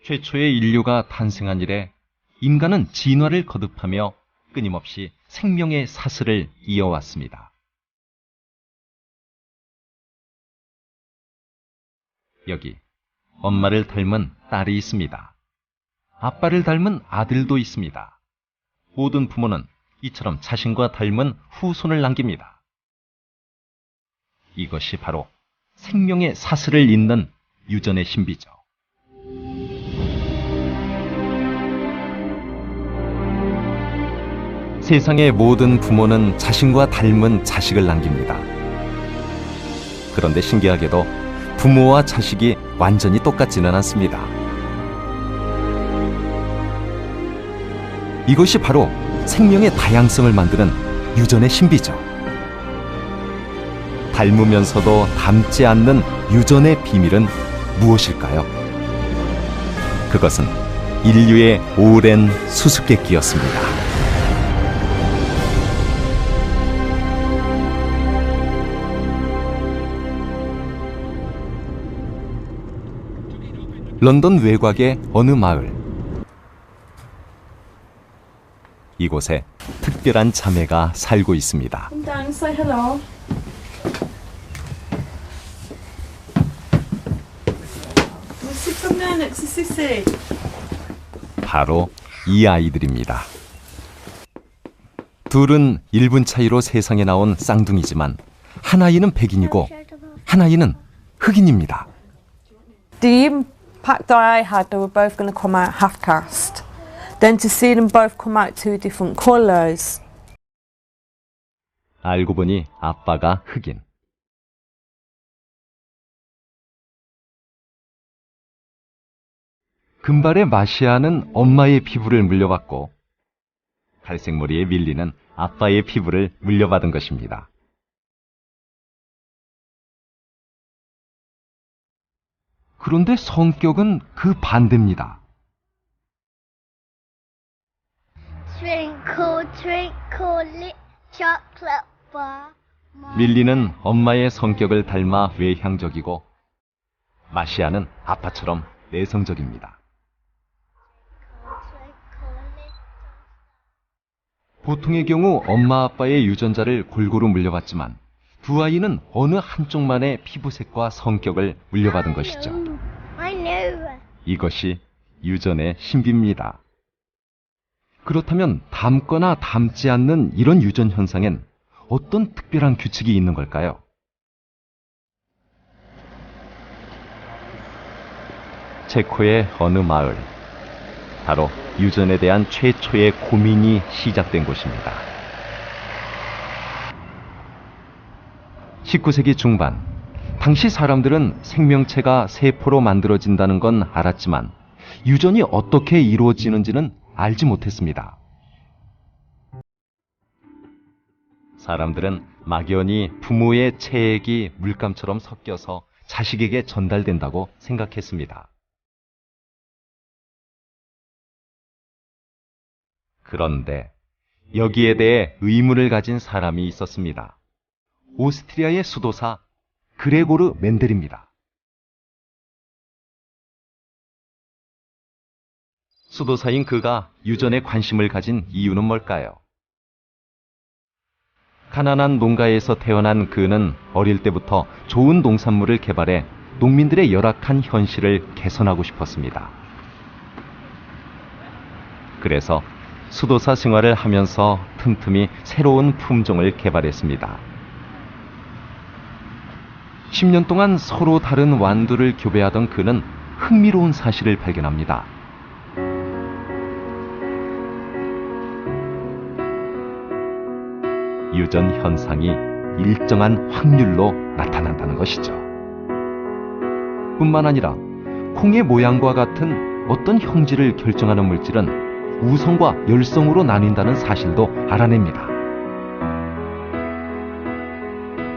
최초의 인류가 탄생한 이래 인간은 진화를 거듭하며 끊임없이 생명의 사슬을 이어왔습니다. 여기 엄마를 닮은 딸이 있습니다. 아빠를 닮은 아들도 있습니다. 모든 부모는 이처럼 자신과 닮은 후손을 남깁니다. 이것이 바로 생명의 사슬을 잇는 유전의 신비죠. 세상의 모든 부모는 자신과 닮은 자식을 남깁니다. 그런데 신기하게도 부모와 자식이 완전히 똑같지는 않습니다. 이것이 바로 생명의 다양성을 만드는 유전의 신비죠. 닮으면서도 닮지 않는 유전의 비밀은 무엇일까요? 그것은 인류의 오랜 수수께끼였습니다. 런던 외곽의 어느 마을. 이곳에 특별한 자매가 살고 있습니다. Come down and say hello. Well, sit from there next to Sissy. 바로 이 아이들입니다. 둘은 1분 차이로 세상에 나온 쌍둥이지만 한 아이는 백인이고 한 아이는 흑인입니다. The impact that I had, they were both going to come out half caste. Then to see them both come out two different colours. 알고 보니 아빠가 흑인. 금발의 마시아는 엄마의 피부를 물려받고 갈색머리의 밀리는 아빠의 피부를 물려받은 것입니다. 그런데 성격은 그 반대입니다. Twinkle, twinkle, little chocolate bar. 밀리는 엄마의 성격을 닮아 외향적이고 마시아는 아빠처럼 내성적입니다. 보통의 경우 엄마 아빠의 유전자를 골고루 물려받지만 두 아이는 어느 한쪽만의 피부색과 성격을 물려받은 것이죠. I knew. 이것이 유전의 신비입니다. 그렇다면 닮거나 닮지 않는 이런 유전 현상엔 어떤 특별한 규칙이 있는 걸까요? 체코의 어느 마을. 바로 유전에 대한 최초의 고민이 시작된 곳입니다. 19세기 중반, 당시 사람들은 생명체가 세포로 만들어진다는 건 알았지만 유전이 어떻게 이루어지는지는 알지 못했습니다. 사람들은 막연히 부모의 체액이 물감처럼 섞여서 자식에게 전달된다고 생각했습니다. 그런데 여기에 대해 의문을 가진 사람이 있었습니다. 오스트리아의 수도사 그레고르 멘델입니다. 수도사인 그가 유전에 관심을 가진 이유는 뭘까요? 가난한 농가에서 태어난 그는 어릴 때부터 좋은 농산물을 개발해 농민들의 열악한 현실을 개선하고 싶었습니다. 그래서 수도사 생활을 하면서 틈틈이 새로운 품종을 개발했습니다. 10년 동안 서로 다른 완두를 교배하던 그는 흥미로운 사실을 발견합니다. 유전 현상이 일정한 확률로 나타난다는 것이죠. 뿐만 아니라 콩의 모양과 같은 어떤 형질을 결정하는 물질은 우성과 열성으로 나뉜다는 사실도 알아냅니다.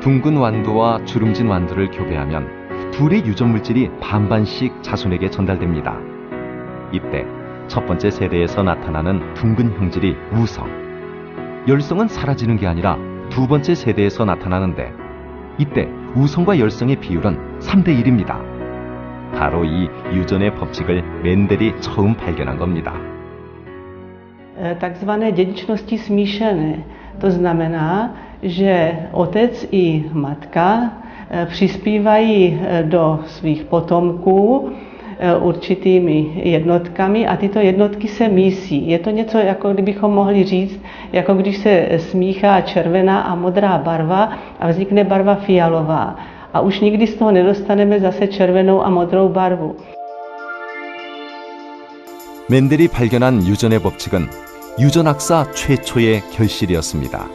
둥근 완두와 주름진 완두를 교배하면 둘의 유전 물질이 반반씩 자손에게 전달됩니다. 이때 첫 번째 세대에서 나타나는 둥근 형질이 우성, 열성은 사라지는 게 아니라 두 번째 세대에서 나타나는데 이때 우성과 열성의 비율은 3대 1입니다. 바로 이 유전의 법칙을 멘델이 처음 발견한 겁니다. Takzvané dědičnosti smíšené. To znamená, že otec i matka přispívají do svých potomků určitými jednotkami a tyto jednotky se mísí. Je to něco, jako kdybychom mohli říct, jako když se smíchá červená a modrá barva a vznikne barva fialová. A už nikdy z toho nedostaneme zase červenou a modrou barvu. 멘델이 발견한 유전의 법칙은 유전학사 최초의 결실이었습니다.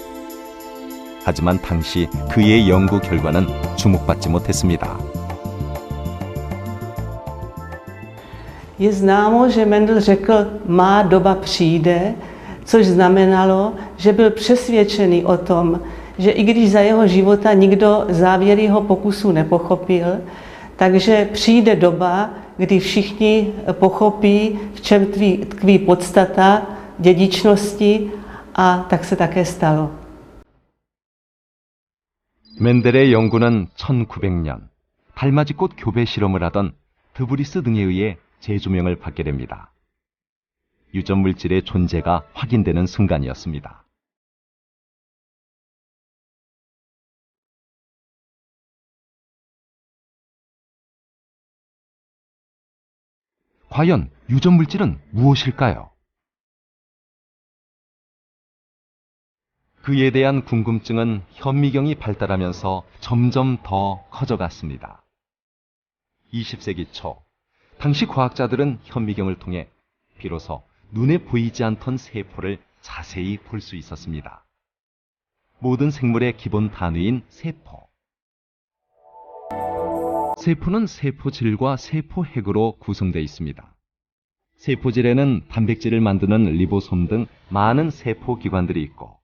하지만 당시 그의 연구 결과는 주목받지 못했습니다. Je známo, že Mendel řekl, má doba přijde, což znamenalo, že byl přesvědčený o tom, že i když za jeho života nikdo závěr jeho pokusu nepochopil, takže přijde doba, kdy všichni pochopí, v čem tkví podstata dědičnosti, a tak se také stalo. 멘델의 연구는 1900년 달맞이꽃 교배 실험을 하던 드브리스 등에 의해 재조명을 받게 됩니다. 유전 물질의 존재가 확인되는 순간이었습니다. 과연 유전 물질은 무엇일까요? 그에 대한 궁금증은 현미경이 발달하면서 점점 더 커져갔습니다. 20세기 초, 당시 과학자들은 현미경을 통해 비로소 눈에 보이지 않던 세포를 자세히 볼 수 있었습니다. 모든 생물의 기본 단위인 세포. 세포는 세포질과 세포핵으로 구성되어 있습니다. 세포질에는 단백질을 만드는 리보솜 등 많은 세포기관들이 있고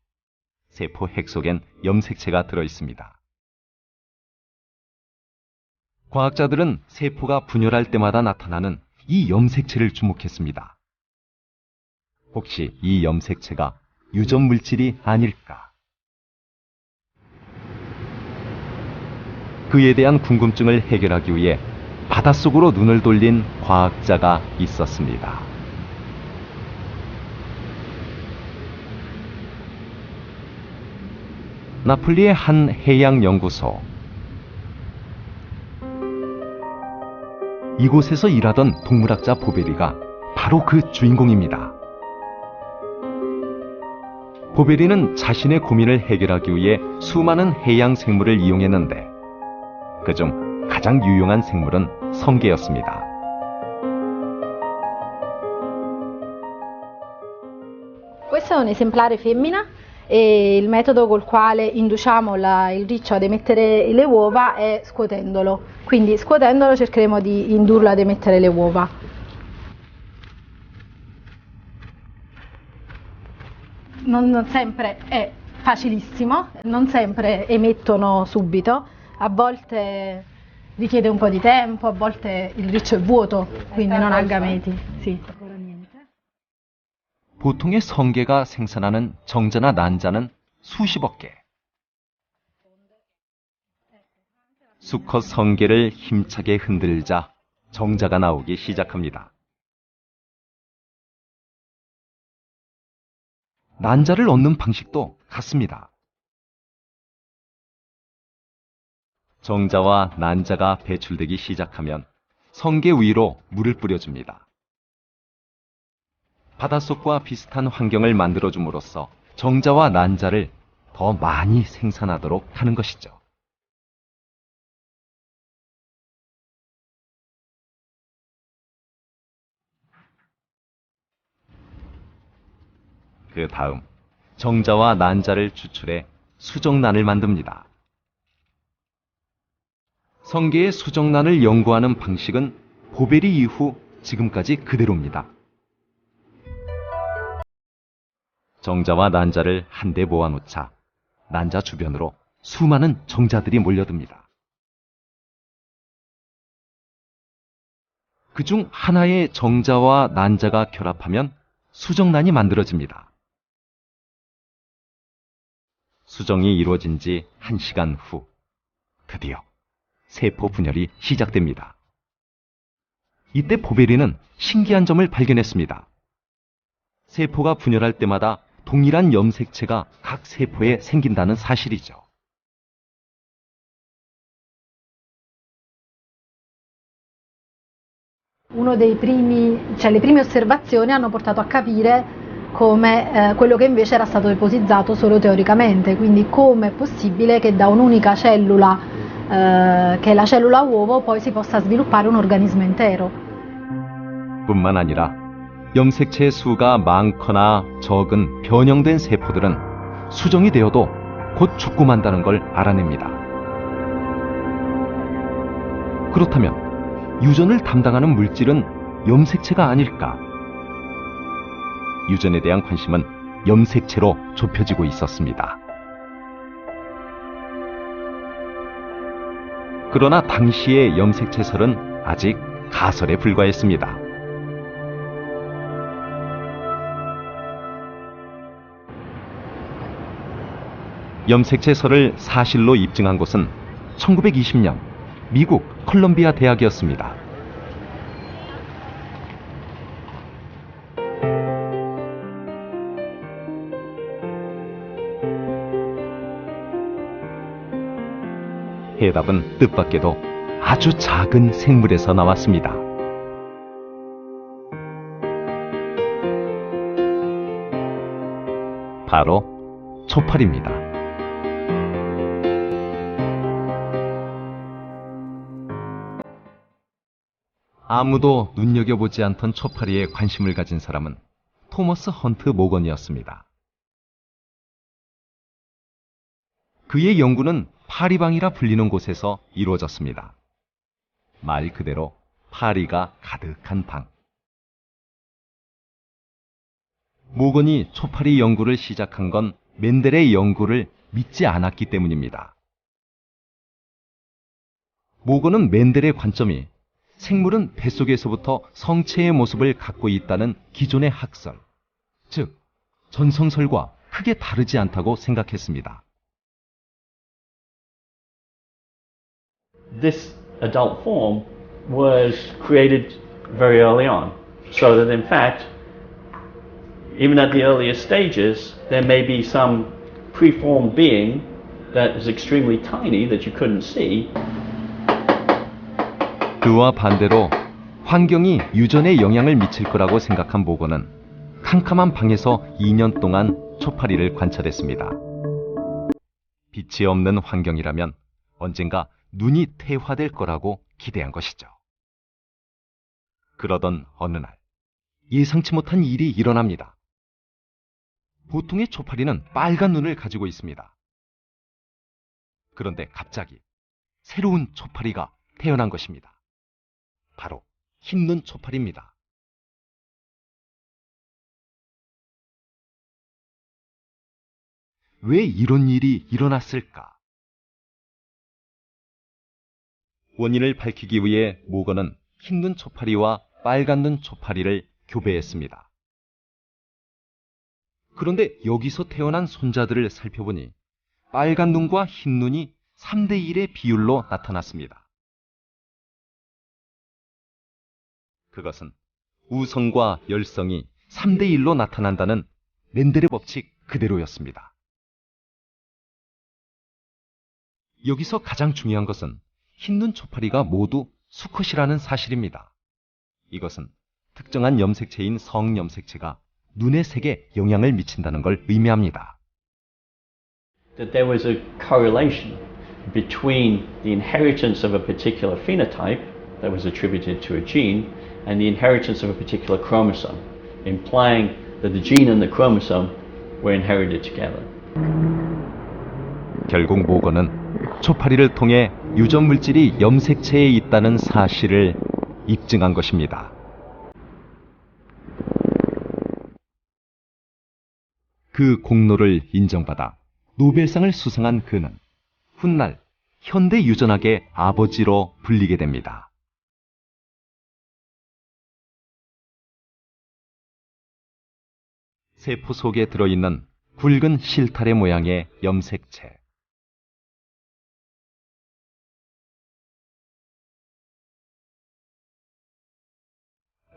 세포핵 속엔 염색체가 들어있습니다. 과학자들은 세포가 분열할 때마다 나타나는 이 염색체를 주목했습니다. 혹시 이 염색체가 유전 물질이 아닐까? 그에 대한 궁금증을 해결하기 위해 바닷속으로 눈을 돌린 과학자가 있었습니다. 나폴리의 한 해양연구소. 이곳에서 일하던 동물학자 보베리가 바로 그 주인공입니다. 보베리는 자신의 고민을 해결하기 위해 수많은 해양 생물을 이용했는데 그중 가장 유용한 생물은 성게였습니다. Questo è un esemplare femmina e il metodo col quale induciamo il riccio ad emettere le uova è scuotendolo. Quindi scuotendolo cercheremo di indurlo ad emettere le uova. Non sempre è facilissimo, non sempre emettono subito, a volte richiede un po' di tempo, a volte il riccio è vuoto, quindi non ha gameti. Sì. 보통의 성게가 생산하는 정자나 난자는 수십억 개. 수컷 성게를 힘차게 흔들자 정자가 나오기 시작합니다. 난자를 얻는 방식도 같습니다. 정자와 난자가 배출되기 시작하면 성게 위로 물을 뿌려줍니다. 바닷속과 비슷한 환경을 만들어줌으로써 정자와 난자를 더 많이 생산하도록 하는 것이죠. 그 다음 정자와 난자를 추출해 수정란을 만듭니다. 성게의 수정란을 연구하는 방식은 보베리 이후 지금까지 그대로입니다. 정자와 난자를 한데 모아놓자 난자 주변으로 수많은 정자들이 몰려듭니다. 그중 하나의 정자와 난자가 결합하면 수정란이 만들어집니다. 수정이 이루어진 지 1시간 후 드디어 세포 분열이 시작됩니다. 이때 보베리는 신기한 점을 발견했습니다. 세포가 분열할 때마다 동일한 염색체가 각 세포에 생긴다는 사실이죠. Le prime osservazioni hanno portato a capire come quello che invece era stato ipotizzato solo teoricamente, quindi come è possibile che da un'unica cellula, che è la cellula uovo, poi si possa sviluppare un organismo intero. 뿐만 아니라 염색체의 수가 많거나 적은 변형된 세포들은 수정이 되어도 곧 죽고 만다는 걸 알아냅니다. 그렇다면 유전을 담당하는 물질은 염색체가 아닐까? 유전에 대한 관심은 염색체로 좁혀지고 있었습니다. 그러나 당시의 염색체설은 아직 가설에 불과했습니다. 염색체설을 사실로 입증한 곳은 1920년 미국 컬럼비아 대학이었습니다. 해답은 뜻밖에도 아주 작은 생물에서 나왔습니다. 바로 초파리입니다. 아무도 눈여겨보지 않던 초파리에 관심을 가진 사람은 토머스 헌트 모건이었습니다. 그의 연구는 파리방이라 불리는 곳에서 이루어졌습니다. 말 그대로 파리가 가득한 방. 모건이 초파리 연구를 시작한 건 멘델의 연구를 믿지 않았기 때문입니다. 모건은 멘델의 관점이 생물은 뱃속에서부터 성체의 모습을 갖고 있다는 기존의 학설, 즉 전성설과 크게 다르지 않다고 생각했습니다. This adult form was created very early on, so that in fact, even at the earliest stages, there may be some preformed being that is extremely tiny that you couldn't see. 그와 반대로 환경이 유전에 영향을 미칠 거라고 생각한 모건은 캄캄한 방에서 2년 동안 초파리를 관찰했습니다. 빛이 없는 환경이라면 언젠가 눈이 퇴화될 거라고 기대한 것이죠. 그러던 어느 날 예상치 못한 일이 일어납니다. 보통의 초파리는 빨간 눈을 가지고 있습니다. 그런데 갑자기 새로운 초파리가 태어난 것입니다. 바로 흰눈 초파리입니다. 왜 이런 일이 일어났을까? 원인을 밝히기 위해 모건은 흰눈 초파리와 빨간눈 초파리를 교배했습니다. 그런데 여기서 태어난 손자들을 살펴보니 빨간 눈과 흰 눈이 3대1의 비율로 나타났습니다. 그것은 우성과 열성이 3대1로 나타난다는 멘델의 법칙 그대로였습니다. 여기서 가장 중요한 것은 흰눈 초파리가 모두 수컷이라는 사실입니다. 이것은 특정한 염색체인 성염색체가 눈의 색에 영향을 미친다는 걸 의미합니다. That there was a correlation between the inheritance of a particular phenotype that was attributed to a gene and the inheritance of a particular chromosome, implying that the gene and the chromosome were inherited together. 결국 모건은 초파리를 통해 유전 물질이 염색체에 있다는 사실을 입증한 것입니다. 그 공로를 인정받아 노벨상을 수상한 그는 훗날 현대 유전학의 아버지로 불리게 됩니다. 세포 속에 들어있는 굵은 실타래 모양의 염색체.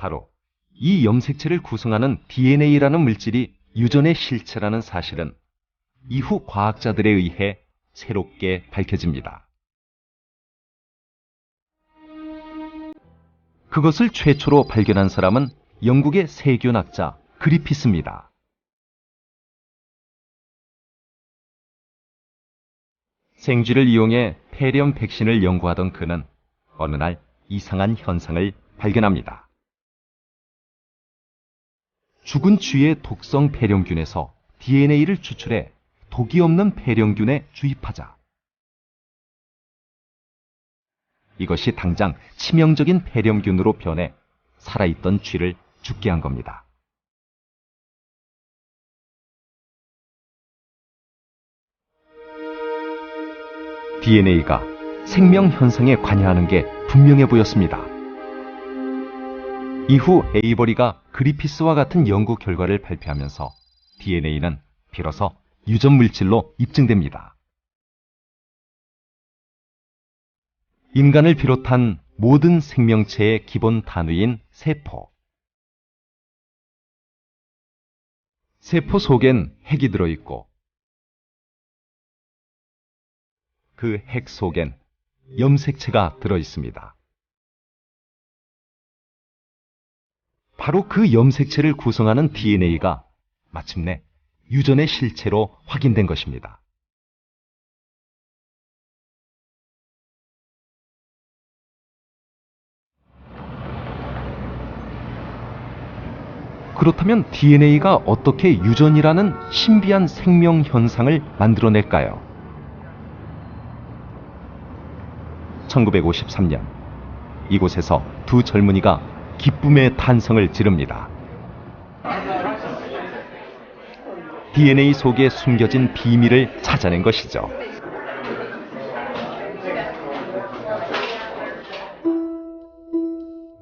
바로 이 염색체를 구성하는 DNA라는 물질이 유전의 실체라는 사실은 이후 과학자들에 의해 새롭게 밝혀집니다. 그것을 최초로 발견한 사람은 영국의 세균학자 그리피스입니다. 생쥐를 이용해 폐렴 백신을 연구하던 그는 어느 날 이상한 현상을 발견합니다. 죽은 쥐의 독성 폐렴균에서 DNA를 추출해 독이 없는 폐렴균에 주입하자 이것이 당장 치명적인 폐렴균으로 변해 살아있던 쥐를 죽게 한 겁니다. DNA가 생명 현상에 관여하는 게 분명해 보였습니다. 이후 에이버리가 그리피스와 같은 연구 결과를 발표하면서 DNA는 비로소 유전 물질로 입증됩니다. 인간을 비롯한 모든 생명체의 기본 단위인 세포. 세포 속엔 핵이 들어있고 그 핵 속엔 염색체가 들어있습니다. 바로 그 염색체를 구성하는 DNA가 마침내 유전의 실체로 확인된 것입니다. 그렇다면 DNA가 어떻게 유전이라는 신비한 생명 현상을 만들어낼까요? 1953년 이곳에서 두 젊은이가 기쁨의 탄성을 지릅니다. DNA 속에 숨겨진 비밀을 찾아낸 것이죠.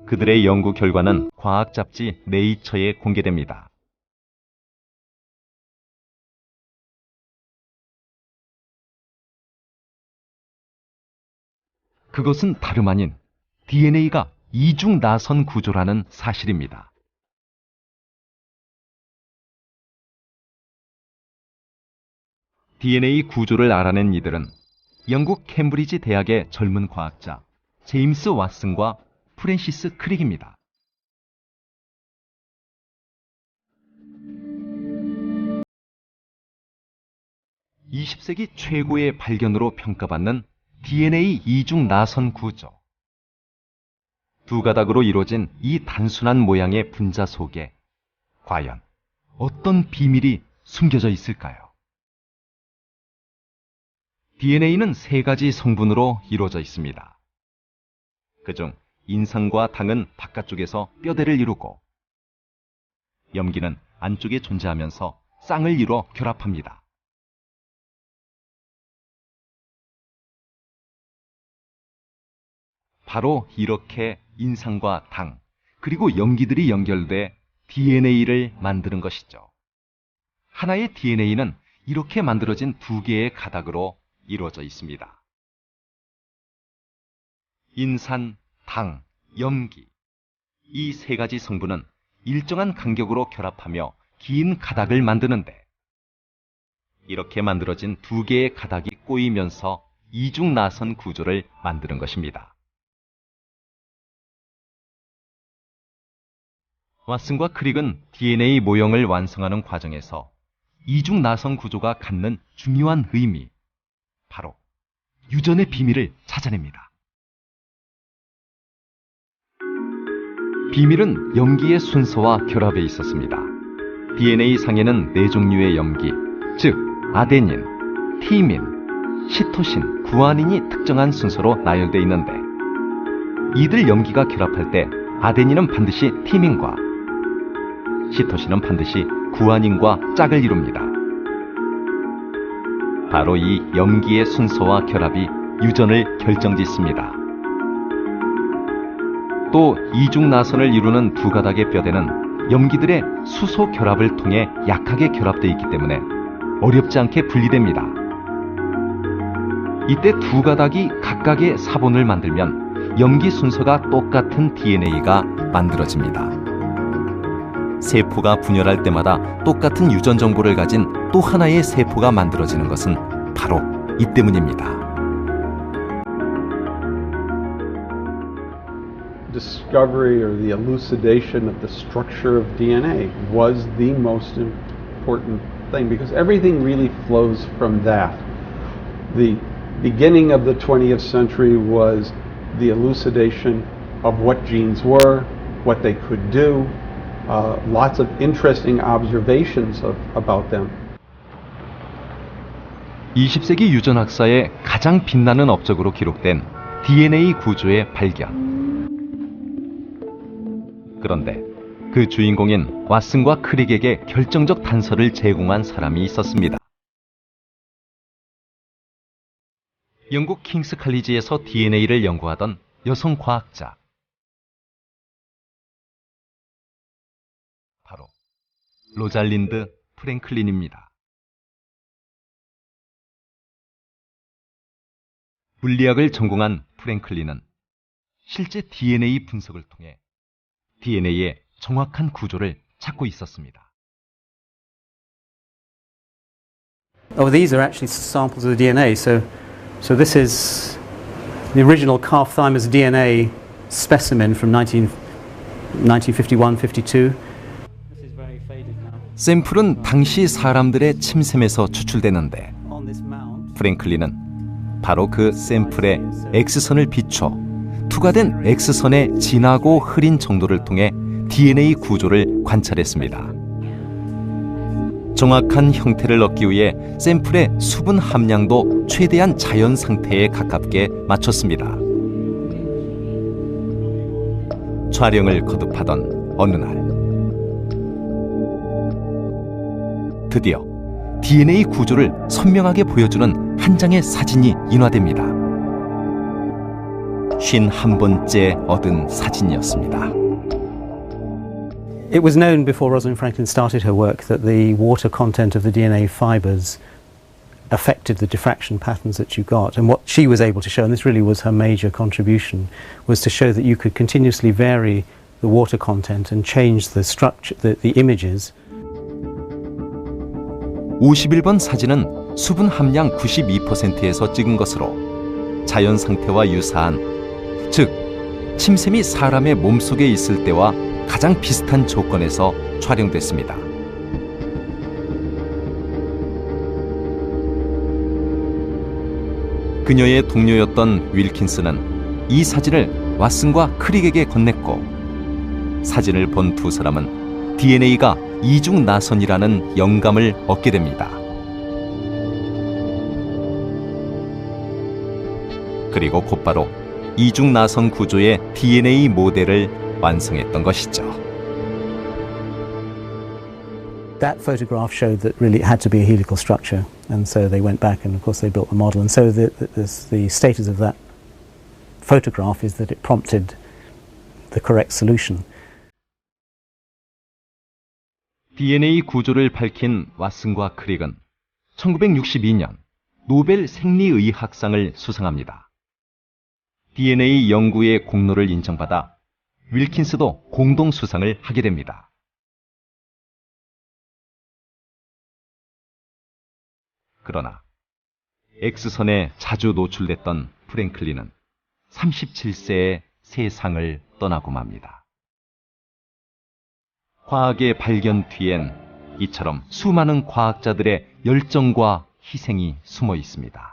그들의 연구 결과는 과학 잡지 네이처에 공개됩니다. 그것은 다름 아닌 DNA가 이중 나선 구조라는 사실입니다. DNA 구조를 알아낸 이들은 영국 캠브리지 대학의 젊은 과학자 제임스 왓슨과 프랜시스 크릭입니다. 20세기 최고의 발견으로 평가받는 DNA 이중 나선 구조. 두 가닥으로 이루어진 이 단순한 모양의 분자 속에 과연 어떤 비밀이 숨겨져 있을까요? DNA는 세 가지 성분으로 이루어져 있습니다. 그중 인산과 당은 바깥쪽에서 뼈대를 이루고 염기는 안쪽에 존재하면서 쌍을 이루어 결합합니다. 바로 이렇게 인산과 당, 그리고 염기들이 연결돼 DNA를 만드는 것이죠. 하나의 DNA는 이렇게 만들어진 두 개의 가닥으로 이루어져 있습니다. 인산, 당, 염기. 이 세 가지 성분은 일정한 간격으로 결합하며 긴 가닥을 만드는데 이렇게 만들어진 두 개의 가닥이 꼬이면서 이중 나선 구조를 만드는 것입니다. 왓슨과 크릭은 DNA 모형을 완성하는 과정에서 이중 나선 구조가 갖는 중요한 의미, 바로 유전의 비밀을 찾아냅니다. 비밀은 염기의 순서와 결합에 있었습니다. DNA 상에는 네 종류의 염기, 즉 아데닌, 티민, 시토신, 구아닌이 특정한 순서로 나열되어 있는데 이들 염기가 결합할 때 아데닌은 반드시 티민과 시토신은 반드시 구아닌과 짝을 이룹니다. 바로 이 염기의 순서와 결합이 유전을 결정짓습니다. 또 이중 나선을 이루는 두 가닥의 뼈대는 염기들의 수소 결합을 통해 약하게 결합되어 있기 때문에 어렵지 않게 분리됩니다. 이때 두 가닥이 각각의 사본을 만들면 염기 순서가 똑같은 DNA가 만들어집니다. 세포가 분열할 때마다 똑같은 유전 정보를 가진 또 하나의 세포가 만들어지는 것은 바로 이 때문입니다. Discovery or the elucidation of the structure of DNA was the most important thing because everything really flows from that. The beginning of the 20th century was the elucidation of what genes were, what they could do, lots of interesting observations about them. 20세기 유전학사의 가장 빛나는 업적으로 기록된 DNA 구조의 발견. 그런데 그 주인공인 왓슨과 크릭에게 결정적 단서를 제공한 사람이 있었습니다. 영국 킹스 칼리지에서 DNA를 연구하던 여성 과학자. 바로 로잘린드 프랭클린입니다. 물리학을 전공한 프랭클린은 실제 DNA 분석을 통해 DNA의 정확한 구조를 찾고 있었습니다. Oh, these are actually samples of the DNA. So this is the original calf thymus DNA specimen from 1951-52. 샘플은 당시 사람들의 침샘에서 추출되는데 프랭클린은 바로 그 샘플에 X선을 비춰 투과된 X선의 진하고 흐린 정도를 통해 DNA 구조를 관찰했습니다. 정확한 형태를 얻기 위해 샘플의 수분 함량도 최대한 자연 상태에 가깝게 맞췄습니다. 촬영을 거듭하던 어느 날 드디어 DNA 구조를 선명하게 보여주는 한 장의 사진이 인화됩니다. 51번째 얻은 사진이었습니다. It was known before Rosalind Franklin started her work that the water content of the DNA fibers affected the diffraction patterns that you got. And what she was able to show, and this really was her major contribution, was to show that you could continuously vary the water content and change the structure, the images. 51번 사진은 수분 함량 92%에서 찍은 것으로 자연 상태와 유사한, 즉 침샘이 사람의 몸속에 있을 때와 가장 비슷한 조건에서 촬영됐습니다. 그녀의 동료였던 윌킨스는 이 사진을 왓슨과 크릭에게 건넸고 사진을 본 두 사람은 DNA가 이중 나선이라는 영감을 얻게 됩니다. 그리고 곧바로 이중 나선 구조의 DNA 모델을 완성했던 것이죠. That photograph showed that really it had to be a helical structure, and so they went back and of course they built the model. And so the status of that photograph is that it prompted the correct solution. DNA 구조를 밝힌 왓슨과 크릭은 1962년 노벨 생리의학상을 수상합니다. DNA 연구의 공로를 인정받아 윌킨스도 공동 수상을 하게 됩니다. 그러나 X선에 자주 노출됐던 프랭클린은 37세에 세상을 떠나고 맙니다. 과학의 발견 뒤엔 이처럼 수많은 과학자들의 열정과 희생이 숨어 있습니다.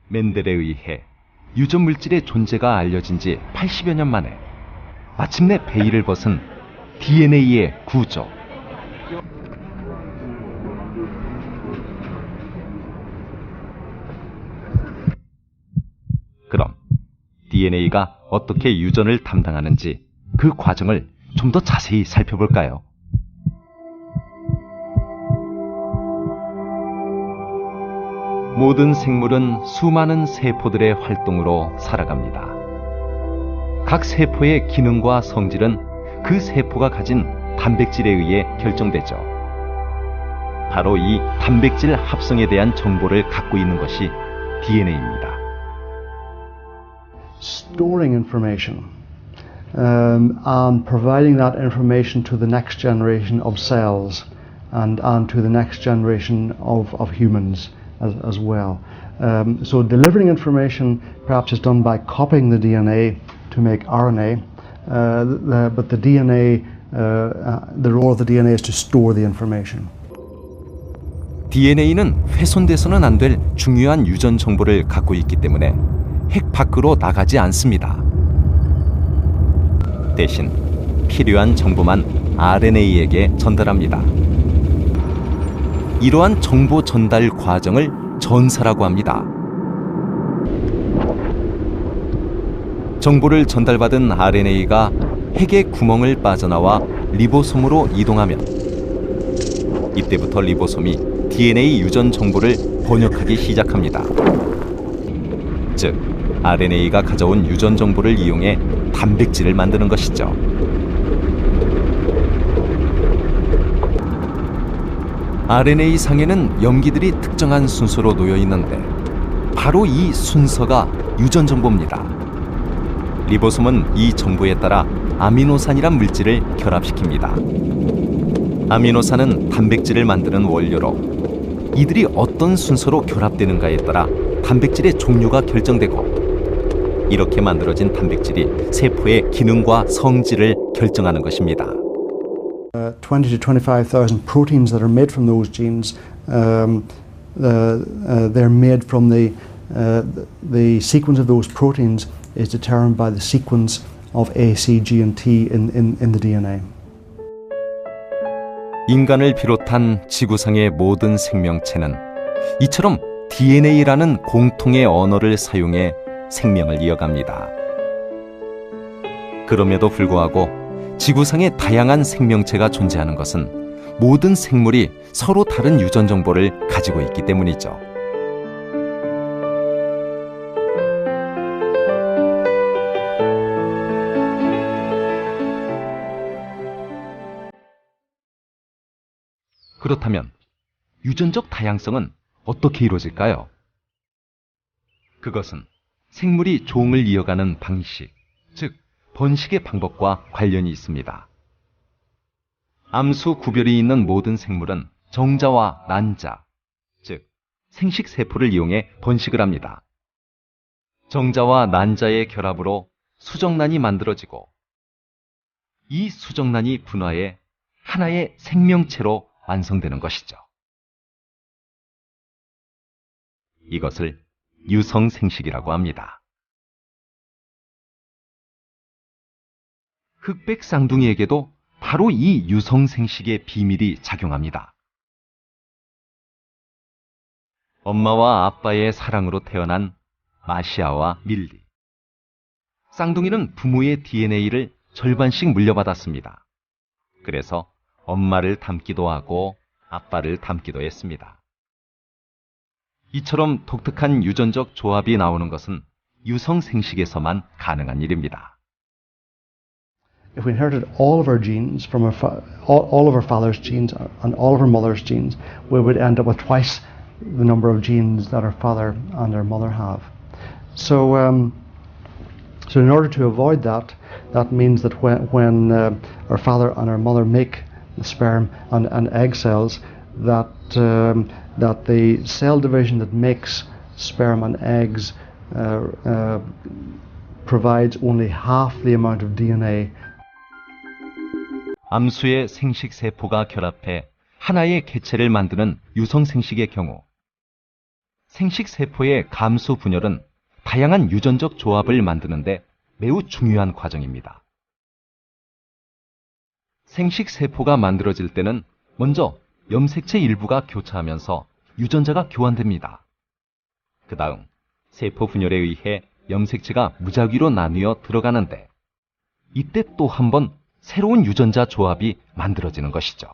멘델에 의해 유전 물질의 존재가 알려진 지 80여 년 만에 마침내 베일을 벗은 DNA의 구조. 그럼 DNA가 어떻게 유전을 담당하는지 그 과정을 좀 더 자세히 살펴볼까요? 모든 생물은 수많은 세포들의 활동으로 살아갑니다. 각 세포의 기능과 성질은 그 세포가 가진 단백질에 의해 결정되죠. 바로 이 단백질 합성에 대한 정보를 갖고 있는 것이 DNA입니다. Storing information and providing that information to the next generation of cells and to the next generation of humans as well. So delivering information perhaps is done by copying the DNA to make RNA, but the DNA, the role of the DNA is to store the information. DNA는 훼손돼서는 안 될 중요한 유전 정보를 갖고 있기 때문에 핵 밖으로 나가지 않습니다. 대신 필요한 정보만 RNA에게 전달합니다. 이러한 정보 전달 과정을 전사라고 합니다. 정보를 전달받은 RNA가 핵의 구멍을 빠져나와 리보솜으로 이동하면 이때부터 리보솜이 DNA 유전 정보를 번역하기 시작합니다. 즉, RNA가 가져온 유전 정보를 이용해 단백질을 만드는 것이죠. RNA 상에는 염기들이 특정한 순서로 놓여 있는데 바로 이 순서가 유전 정보입니다. 리보솜은 이 정보에 따라 아미노산이란 물질을 결합시킵니다. 아미노산은 단백질을 만드는 원료로 이들이 어떤 순서로 결합되는가에 따라 단백질의 종류가 결정되고 이렇게 만들어진 단백질이 세포의 기능과 성질을 결정하는 것입니다. 20 to 25,000 proteins that are made from those genes, they're made from the sequence of those proteins is determined by the sequence of A, C, G, and T in the DNA. 인간을 비롯한 지구상의 모든 생명체는 이처럼 DNA라는 공통의 언어를 사용해 생명을 이어갑니다. 그럼에도 불구하고 지구상에 다양한 생명체가 존재하는 것은 모든 생물이 서로 다른 유전 정보를 가지고 있기 때문이죠. 그렇다면 유전적 다양성은 어떻게 이루어질까요? 그것은 생물이 종을 이어가는 방식, 즉 번식의 방법과 관련이 있습니다. 암수 구별이 있는 모든 생물은 정자와 난자, 즉 생식세포를 이용해 번식을 합니다. 정자와 난자의 결합으로 수정란이 만들어지고 이 수정란이 분화해 하나의 생명체로 완성되는 것이죠. 이것을 유성생식이라고 합니다. 흑백 쌍둥이에게도 바로 이 유성생식의 비밀이 작용합니다. 엄마와 아빠의 사랑으로 태어난 마시아와 밀리. 쌍둥이는 부모의 DNA를 절반씩 물려받았습니다. 그래서 엄마를 닮기도 하고 아빠를 닮기도 했습니다. 이처럼 독특한 유전적 조합이 나오는 것은 유성생식에서만 가능한 일입니다. If we inherited all of our genes from all of our father's genes and all of our mother's genes, we would end up with twice the number of genes that our father and our mother have. So in order to avoid that, that means that when our father and our mother make the sperm and egg cells, that the cell division that makes sperm and eggs provides only half the amount of DNA. 암수의 생식세포가 결합해 하나의 개체를 만드는 유성생식의 경우 생식세포의 감수 분열은 다양한 유전적 조합을 만드는데 매우 중요한 과정입니다. 생식세포가 만들어질 때는 먼저 염색체 일부가 교차하면서 유전자가 교환됩니다. 그 다음 세포 분열에 의해 염색체가 무작위로 나뉘어 들어가는데 이때 또 한 번 새로운 유전자 조합이 만들어지는 것이죠.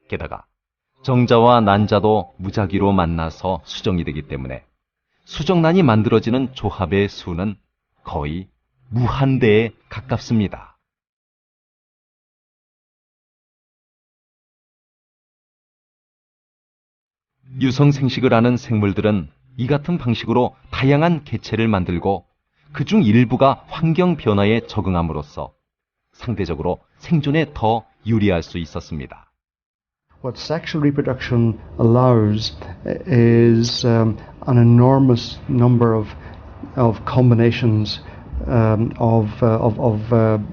게다가 정자와 난자도 무작위로 만나서 수정이 되기 때문에 수정란이 만들어지는 조합의 수는 거의 무한대에 가깝습니다. 유성생식을 하는 생물들은 이 같은 방식으로 다양한 개체를 만들고 그중 일부가 환경 변화에 적응함으로써 상대적으로 생존에 더 유리할 수 있었습니다. What sexual reproduction allows is an enormous number of combinations of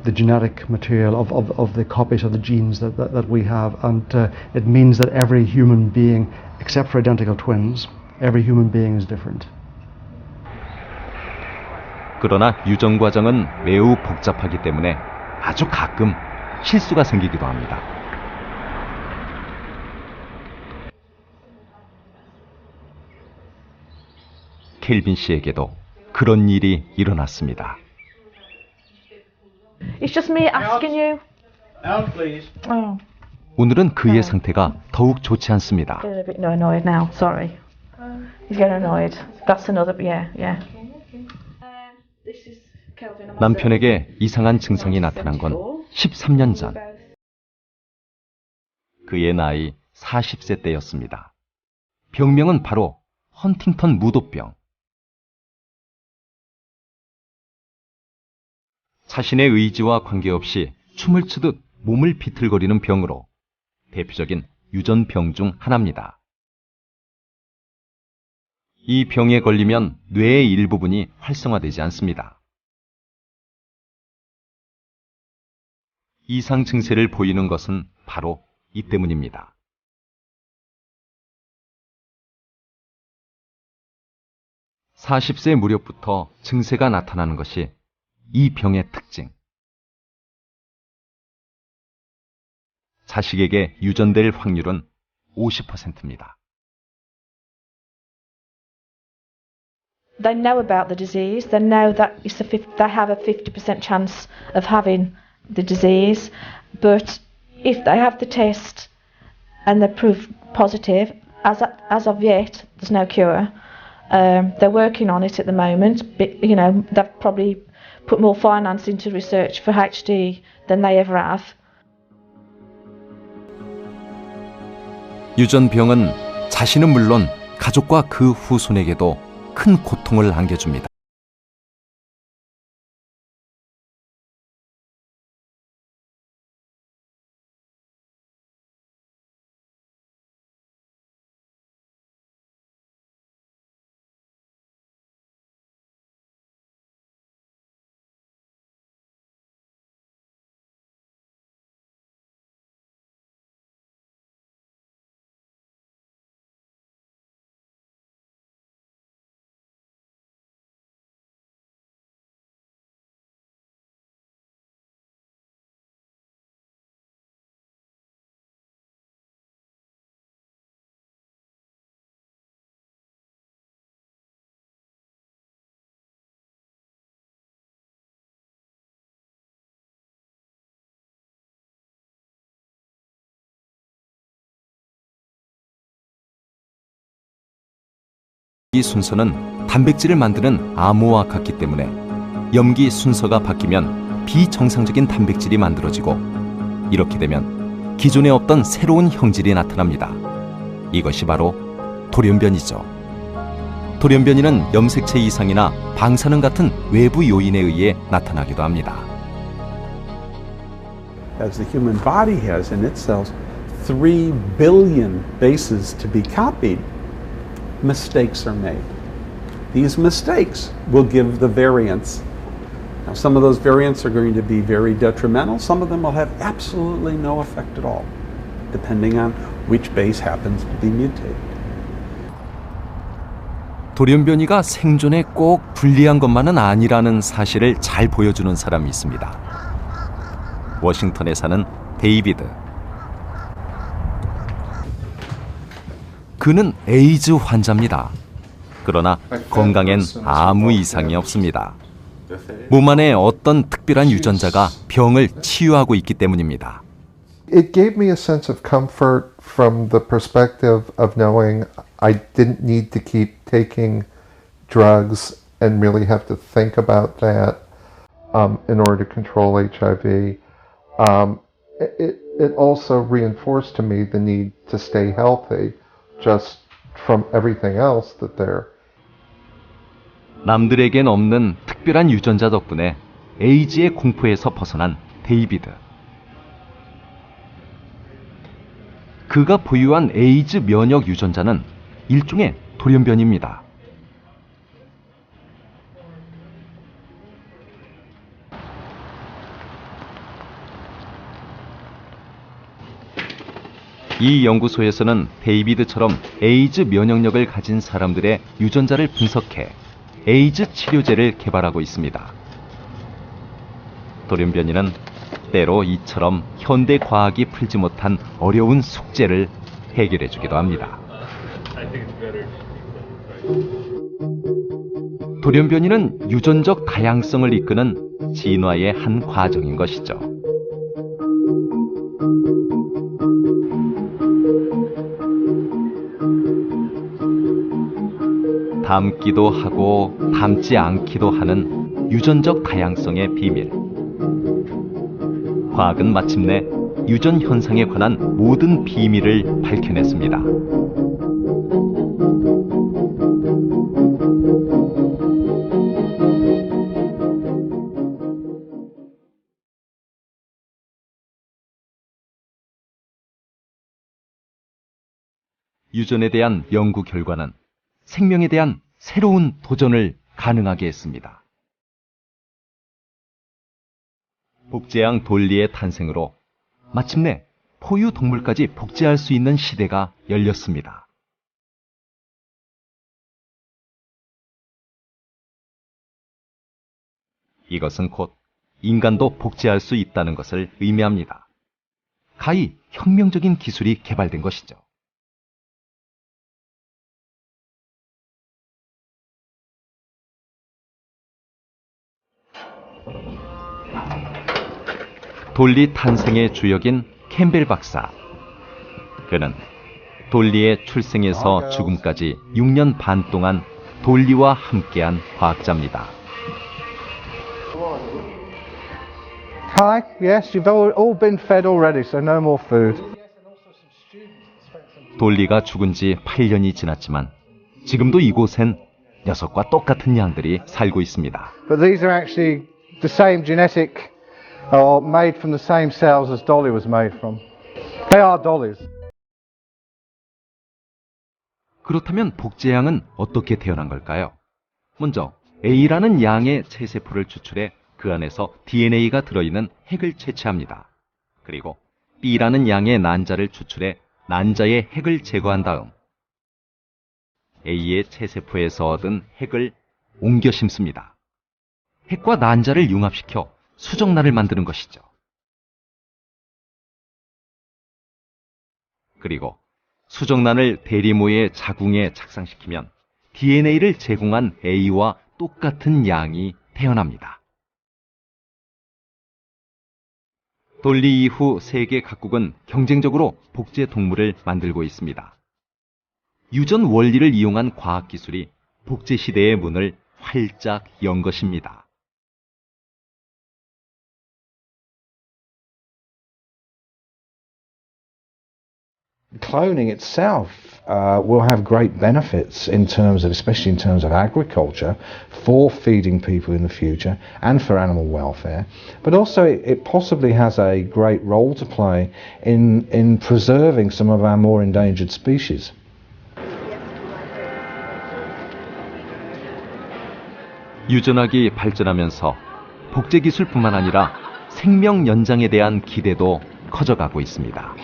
the genetic material of the copies of the genes that we have, and it means that every human being, except for identical twins, every human being is different. 그러나 유전 과정은 매우 복잡하기 때문에 아주 가끔 실수가 생기기도 합니다. 켈빈 씨에게도 그런 일이 일어났습니다. It's just me asking you. Out, please. Oh, 오늘은 그의 상태가 더욱 좋지 않습니다. getting a bit annoyed now. Sorry. He's getting annoyed. That's another. Yeah. 남편에게 이상한 증상이 나타난 건 13년 전. 그의 나이 40세 때였습니다. 병명은 바로 헌팅턴 무도병. 자신의 의지와 관계없이 춤을 추듯 몸을 비틀거리는 병으로 대표적인 유전병 중 하나입니다. 이 병에 걸리면 뇌의 일부분이 활성화되지 않습니다. 이상 증세를 보이는 것은 바로 이 때문입니다. (40세) 무렵부터 증세가 나타나는 것이 이 병의 특징. 자식에게 유전될 확률은 50%입니다. They know about the disease. They know that they have a 50% chance of having the disease. But if they have the test and they prove positive, as of yet, there's no cure. They're working on it at the moment. But, they've probably put more finance into research for HD than they ever have. 유전병은 자신은 물론 가족과 그 후손에게도 큰 고통을 안겨줍니다. 이 순서는 단백질을 만드는 암호와 같기 때문에 염기 순서가 바뀌면 비정상적인 단백질이 만들어지고 이렇게 되면 기존에 없던 새로운 형질이 나타납니다. 이것이 바로 돌연변이죠. 돌연변이는 염색체 이상이나 방사능 같은 외부 요인에 의해 나타나기도 합니다. As the human body has in its cells 3 billion bases to be copied, mistakes are made. These mistakes will give the variants. Now, some of those variants are going to be very detrimental. Some of them will have absolutely no effect at all, depending on which base happens to be mutated. 돌연변이가 생존에 꼭 불리한 것만은 아니라는 사실을 잘 보여주는 사람이 있습니다. 워싱턴에 사는 데이비드. 그는 에이즈 환자입니다. 그러나 건강엔 아무 이상이 없습니다. 몸 안에 어떤 특별한 유전자가 병을 치유하고 있기 때문입니다. It gave me a sense of comfort from the perspective of knowing I didn't need to keep taking drugs and really have to think about that in order to control HIV. It also reinforced to me the need to stay healthy just from everything else that there. 남들에겐 없는 특별한 유전자 덕분에 에이즈의 공포에서 벗어난 데이비드. 그가 보유한 에이즈 면역 유전자는 일종의 돌연변입니다. 이 연구소에서는 데이비드처럼 에이즈 면역력을 가진 사람들의 유전자를 분석해 에이즈 치료제를 개발하고 있습니다. 돌연변이는 때로 이처럼 현대 과학이 풀지 못한 어려운 숙제를 해결해 주기도 합니다. 돌연변이는 유전적 다양성을 이끄는 진화의 한 과정인 것이죠. 닮기도 하고 닮지 않기도 하는 유전적 다양성의 비밀. 과학은 마침내 유전 현상에 관한 모든 비밀을 밝혀냈습니다. 유전에 대한 연구 결과는 생명에 대한 새로운 도전을 가능하게 했습니다. 복제양 돌리의 탄생으로 마침내 포유 동물까지 복제할 수 있는 시대가 열렸습니다. 이것은 곧 인간도 복제할 수 있다는 것을 의미합니다. 가히 혁명적인 기술이 개발된 것이죠. 돌리 탄생의 주역인 캠벨 박사. 그는 돌리의 출생에서 죽음까지 6년 반 동안 돌리와 함께한 과학자입니다. Hi, yes, you've all been fed already, so no more food. 돌리가 죽은 지 8년이 지났지만 지금도 이곳엔 녀석과 똑같은 양들이 살고 있습니다. But these are actually the same genetic or made from the same cells as Dolly was made from. They are dollies. 그렇다면 복제양은 어떻게 태어난 걸까요? 먼저 A라는 양의 체세포를 추출해 그 안에서 DNA가 들어있는 핵을 채취합니다. 그리고 B라는 양의 난자를 추출해 난자의 핵을 제거한 다음 A의 체세포에서 얻은 핵을 옮겨 심습니다. 핵과 난자를 융합시켜 수정란을 만드는 것이죠. 그리고 수정란을 대리모의 자궁에 착상시키면 DNA를 제공한 A와 똑같은 양이 태어납니다. 돌리 이후 세계 각국은 경쟁적으로 복제 동물을 만들고 있습니다. 유전 원리를 이용한 과학기술이 복제 시대의 문을 활짝 연 것입니다. Cloning itself will have great benefits in terms of, especially in terms of agriculture, for feeding people in the future and for animal welfare. But also it possibly has a great role to play in preserving some of our more endangered species. 유전학이 발전하면서 복제 기술뿐만 아니라 생명 연장에 대한 기대도 커져가고 있습니다.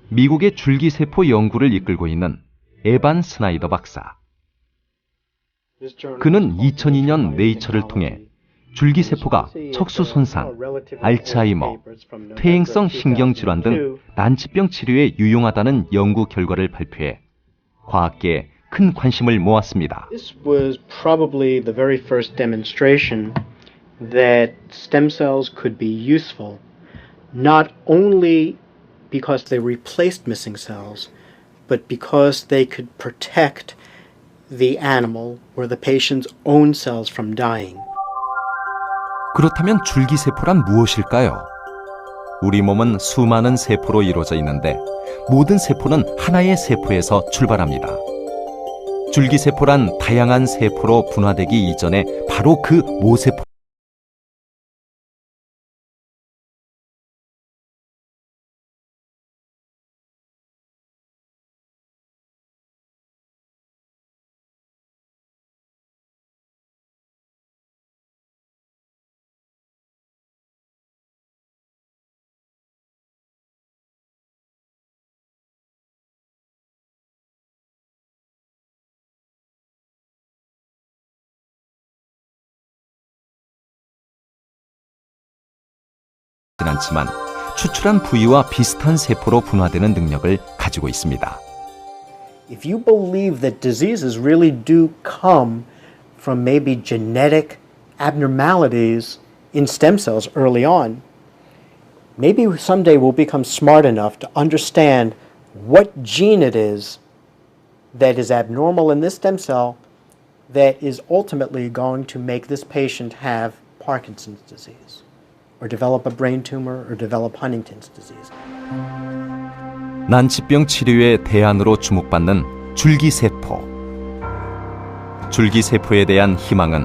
미국의 줄기세포 연구를 이끌고 있는 에반 스나이더 박사. 그는 2002년 네이처를 통해 줄기세포가 척수 손상, 알츠하이머, 퇴행성 신경질환 등 난치병 치료에 유용하다는 연구 결과를 발표해 과학계에 큰 관심을 모았습니다. This was probably the very first demonstration that stem cells could be useful, not only because they replaced missing cells, but because they could protect the animal or the patient's own cells from dying. 그렇다면 줄기세포란 무엇일까요? 우리 몸은 수많은 세포로 이루어져 있는데 모든 세포는 하나의 세포에서 출발합니다. 줄기세포란 다양한 세포로 분화되기 이전에 바로 그 모세포 않지만 추출한 부위와 비슷한 세포로 분화되는 능력을 가지고 있습니다. If you believe that diseases really do come from maybe genetic abnormalities in stem cells early on, maybe someday we'll become smart enough to understand what gene it is that is abnormal in this stem cell that is ultimately going to make this patient have Parkinson's disease, or develop a brain tumor, or develop Huntington's disease. 난치병 치료의 대안으로 주목받는 줄기세포. 줄기세포에 대한 희망은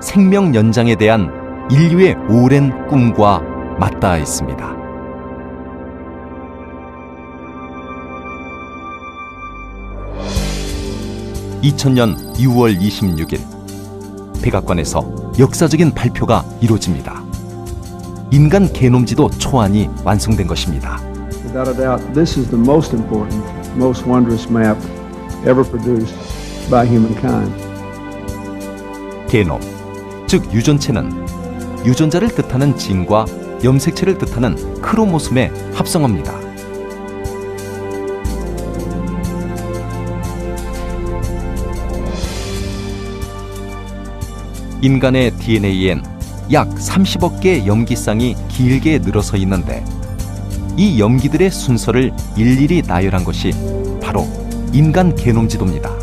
생명 연장에 대한 인류의 오랜 꿈과 맞닿아 있습니다. (2000년 6월 26일) 백악관에서 역사적인 발표가 이루어집니다. 인간 게놈지도 초안이 완성된 것입니다. Without a doubt, this is the most important, most wondrous map ever produced by humankind. 게놈, 즉 유전체는 유전자를 뜻하는 진과 염색체를 뜻하는 크로모솜의 합성어입니다. 인간의 DNA엔 약 30억 개의 염기쌍이 길게 늘어서 있는데 이 염기들의 순서를 일일이 나열한 것이 바로 인간 게놈지도입니다.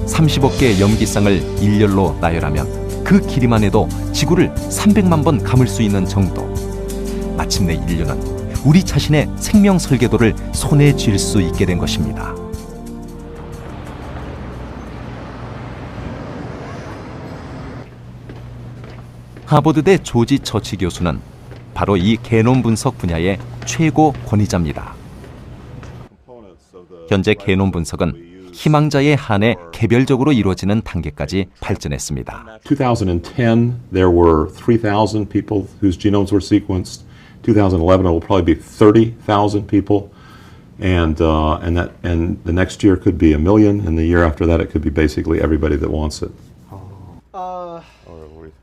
30억 개의 염기쌍을 일렬로 나열하면 그 길이만 해도 지구를 300만 번 감을 수 있는 정도. 마침내 인류는 우리 자신의 생명 설계도를 손에 쥘 수 있게 된 것입니다. 하버드대 조지 처치 교수는 바로 이 게놈 분석 분야의 최고 권위자입니다. 현재 게놈 분석은 희망자에 한해 개별적으로 이루어지는 단계까지 발전했습니다. 2010, there were 3,000 people whose genomes were sequenced. 2011, it will probably be 30,000 people, and the next year could be 1 million, and the year after that, it could be basically everybody that wants it.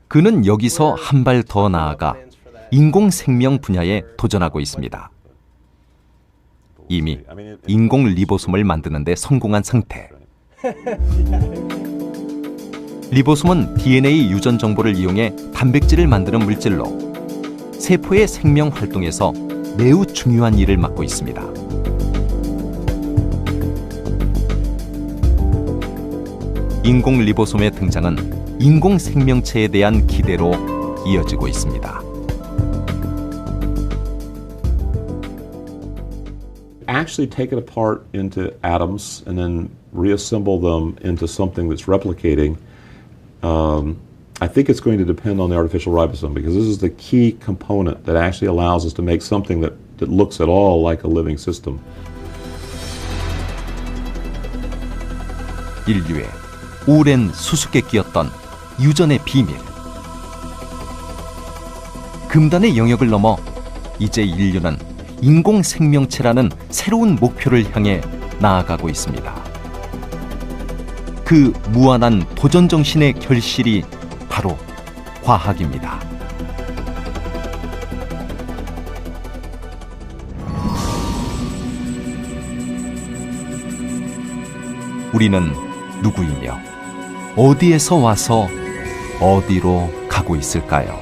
그는 여기서 한 발 더 나아가 인공생명 분야에 도전하고 있습니다. 이미 인공 리보솜을 만드는 데 성공한 상태. 리보솜은 DNA 유전 정보를 이용해 단백질을 만드는 물질로 세포의 생명 활동에서 매우 중요한 일을 맡고 있습니다. 인공 리보솜의 등장은 인공 생명체에 대한 기대로 이어지고 있습니다. Actually take it apart into atoms and then reassemble them into something that's replicating. I think it's going to depend on the artificial ribosome because this is the key component that actually allows us to make something that looks at all like a living system. 인류의 오랜 수수께끼였던 유전의 비밀. 금단의 영역을 넘어 이제 인류는 인공 생명체라는 새로운 목표를 향해 나아가고 있습니다. 그 무한한 도전 정신의 결실이 바로 과학입니다. 우리는 누구이며 어디에서 와서 어디로 가고 있을까요?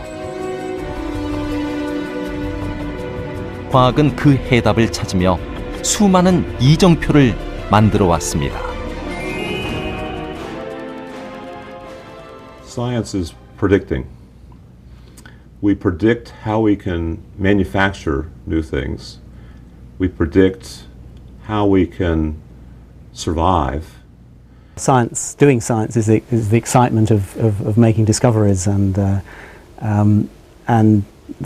과학은 그 해답을 찾으며 수많은 이정표를 만들어 왔습니다. Science is predicting. We predict how we can manufacture new things. We predict how we can survive. Science, doing science is the excitement of making discoveries, and the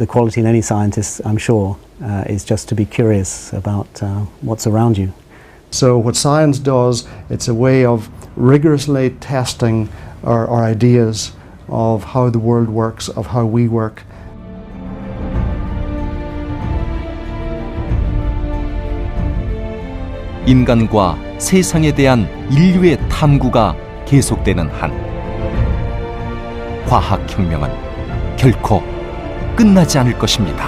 quality in any scientist, I'm sure, is just to be curious about what's around you. So what science does, it's a way of rigorously testing our ideas of how the world works, of how we work. 인간과 세상에 대한 인류의 탐구가 계속되는 한 과학혁명은 결코 끝나지 않을 것입니다.